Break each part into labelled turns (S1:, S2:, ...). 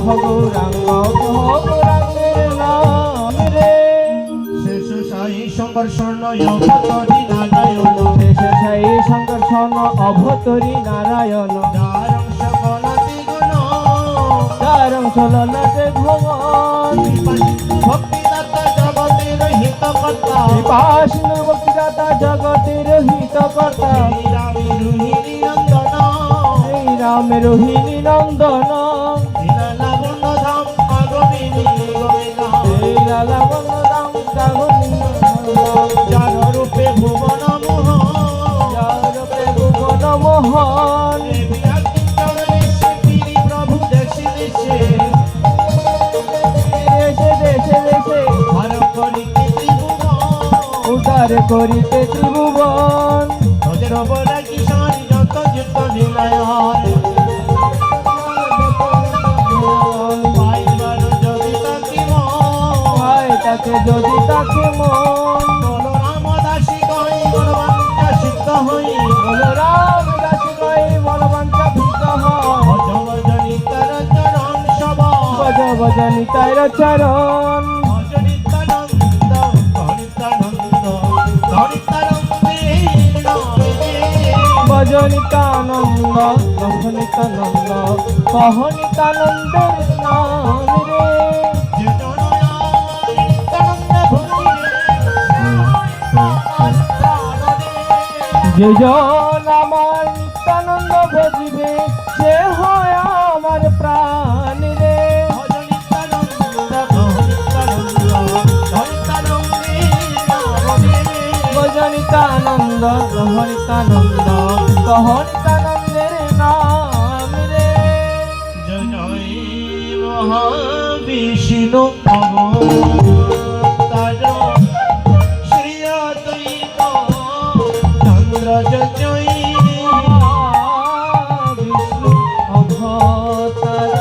S1: গৌরাঙ্গ গৌরাঙ্গের নাম রে।
S2: শেষ সাই সংঘর্ষণ অবতরী নারায়ণ,
S1: শেষ সাই সংঘর্ষণ অবতরী নারায়ণ,
S2: যার অংশ গণতি গুণ,
S1: যার অংশ ললাটে ভগবান।
S2: ভক্তিদাতা জগতের হিতকর্তা,
S1: কৃপাসিন্ধু ভক্তিদাতা জগতের হিতকর্তা,
S2: শ্রীরামে রোহিণী নন্দন,
S1: শ্রীরামে রোহিণী নন্দন,
S2: লীলাবন্ধ ধাম আগমিনী গোবিন্দা,
S1: লীলাবন্ধ ধাম আগমিনী গোবিন্দা,
S2: যার রূপে ভুবন মোহন,
S1: যার রূপে ভুবন মোহন।
S2: প্রভু দেশে দেশে
S1: দেশে দেশে দেশে
S2: ভারত করিতে ত্রিভুবন,
S1: উদ্ধার করিতে ত্রিভুবন।
S2: তোদের বলা কিশোর যত যুক্ত নিলয়ন, পাইবার যদি তাকে মন,
S1: তাকে যদি তাকে মন,
S2: বল রাম দাসী কই বলবাঞ্ছা সিদ্ধ হই,
S1: বল রাম দাসী কই বলবাঞ্ছা সিদ্ধ হয়।
S2: ভজ ভজনি তার চরণ সব,
S1: ভজ ভজনি তাইর চরণ,
S2: ভজ নিত্যানন্দ ধনিতানন্দ ধনিতানন্দে
S1: ভজ নিত্যানন্দ নিত্যানন্দ কহ নিত্যানন্দের নাম রে। যে জন আমার নিত্যানন্দ ভজিবে সে হয় আমার প্রাণ রে। ভজনিতানন্দ গ্রহণিতানন্দ কহনিতানন্দের নাম রে।
S2: মহাবিষ্ণু অবতার শ্রী অদ্বৈত চন্দ্র জয়,
S1: বিষ্ণু অবতার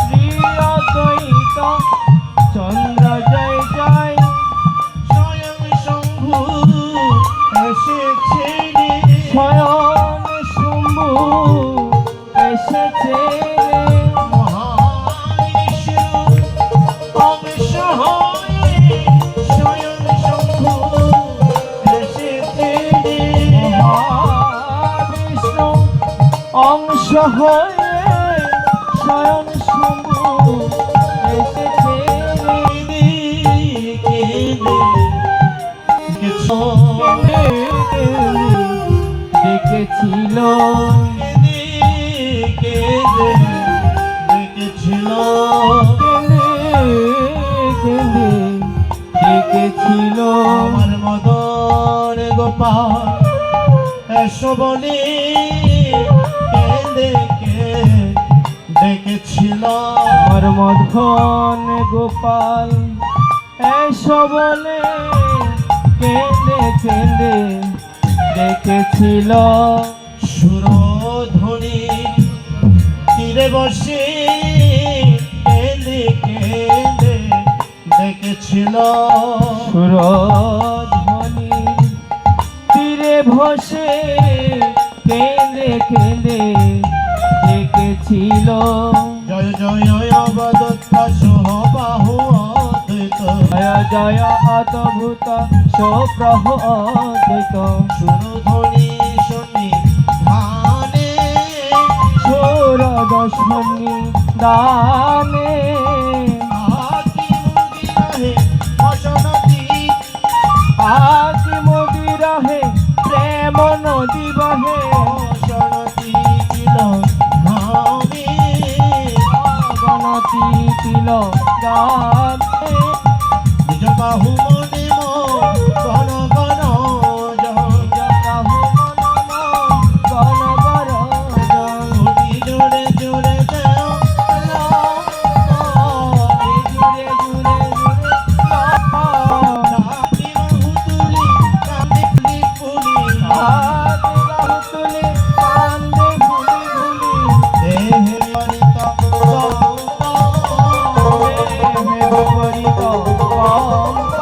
S1: শ্রী অদ্বৈত চন্দ্র জয় জয়।
S2: স্বয়ং শম্ভু এসেছে রে,
S1: স্বয়ং শম্ভু এসেছে রে।
S2: মহাবিষ্ণু অংশ হয়ে স্বয়ং শম্ভু এসেছে রে,
S1: মহাবিষ্ণু অংশ হয়ে স্বয়ং শম্ভু এসেছে রে। ডেকেছিল ডেকেছিল
S2: আমার মদন গোপাল এসো বলে ডেকেছিল,
S1: আমার মধন গোপাল এসো বলে কেঁদে কেঁদে ডেকেছিল।
S2: সুরধ্বনি তীরে বসে কেঁদে কেঁদে ডেকেছিল,
S1: সুরধ্বনি তীরে বসে কেঁদে কেঁদে ডেকেছিল।
S2: জয় জয় অবদত্তা সহবাহু অদ্বৈত,
S1: জয় জয় অদ্ভুত সপ্রভু অদ্বৈত।
S2: সুরধ্বনি শুনি ধানে,
S1: সুরদর্শনী দানে
S2: আকি মুদি রহে অসনতি,
S1: আকি মোদি রহে প্রেম নদী বহে।
S2: অসনতি কিল ধামে,
S1: গণতি তিল গানে
S2: নিজ বাহু মনে গণ গণ
S1: গণ গণ
S2: জুড়ে জুড়ে জুড়ে দেও
S1: জুড়ে জুড়ে জুড়ে
S2: রাখি বাহু তুলি কাঁদে ফুলি ফুলি,
S1: হাতে বাহু তুলে কান্দে ভুলি ভুলি।
S2: দেহে বিপরীত
S1: বিপরীত কম্প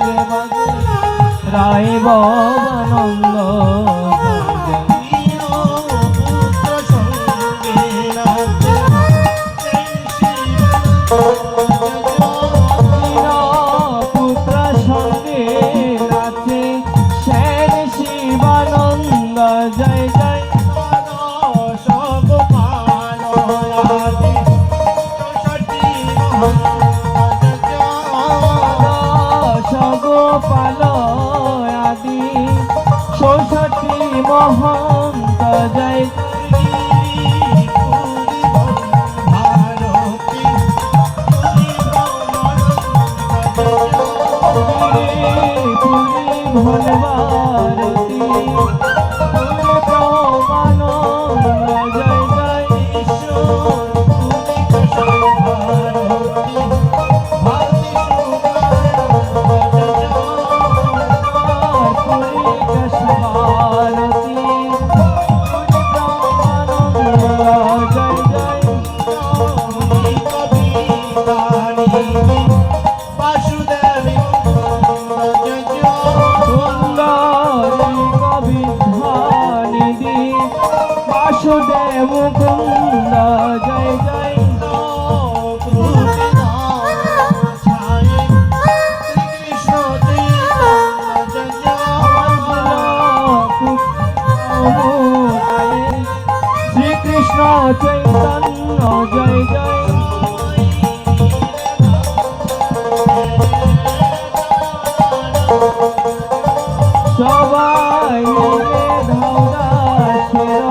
S1: সঙ্গে বাজে রায় ভবানন্দ
S2: পুত্র সঙ্গে নাচে
S1: পুত্র সঙ্গে নাচে শ্যাম শিবানন্দ জয় জয় গোপাল আদি 64 মহন্ত জয় ভোলবারতী ব্রহ্মানন্দ জয় জয় বাসুদেব মুকুন্দ জয় জয় শ্রীকৃষ্ণ চৈতন্য জয় জয় সবাই মিলে ধৌদাসের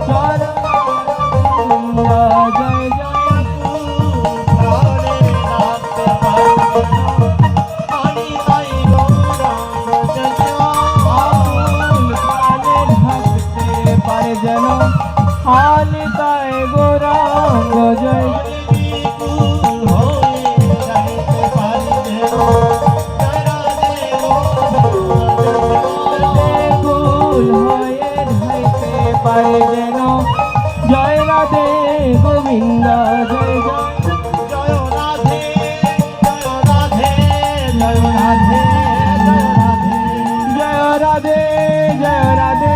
S1: চরণ জয় জয় থাকতে পারে যেন হানিতায় গৌরাঙ্গ জয় পারে যেন জয় রাধে গোবিন্দ জয় জয়
S2: জয় রাধে জয় রাধে জয় রাধে জয় রাধে
S1: জয় রাধে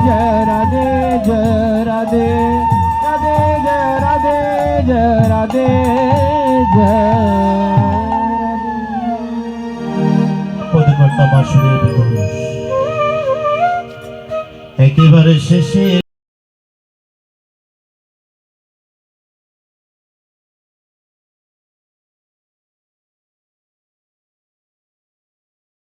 S1: জয় রাধে জয় রাধে রাধে জয় রাধে জয় রাধে জয়
S2: পদকর্তা বাসুদেব ঘোষ একেবারে শেষে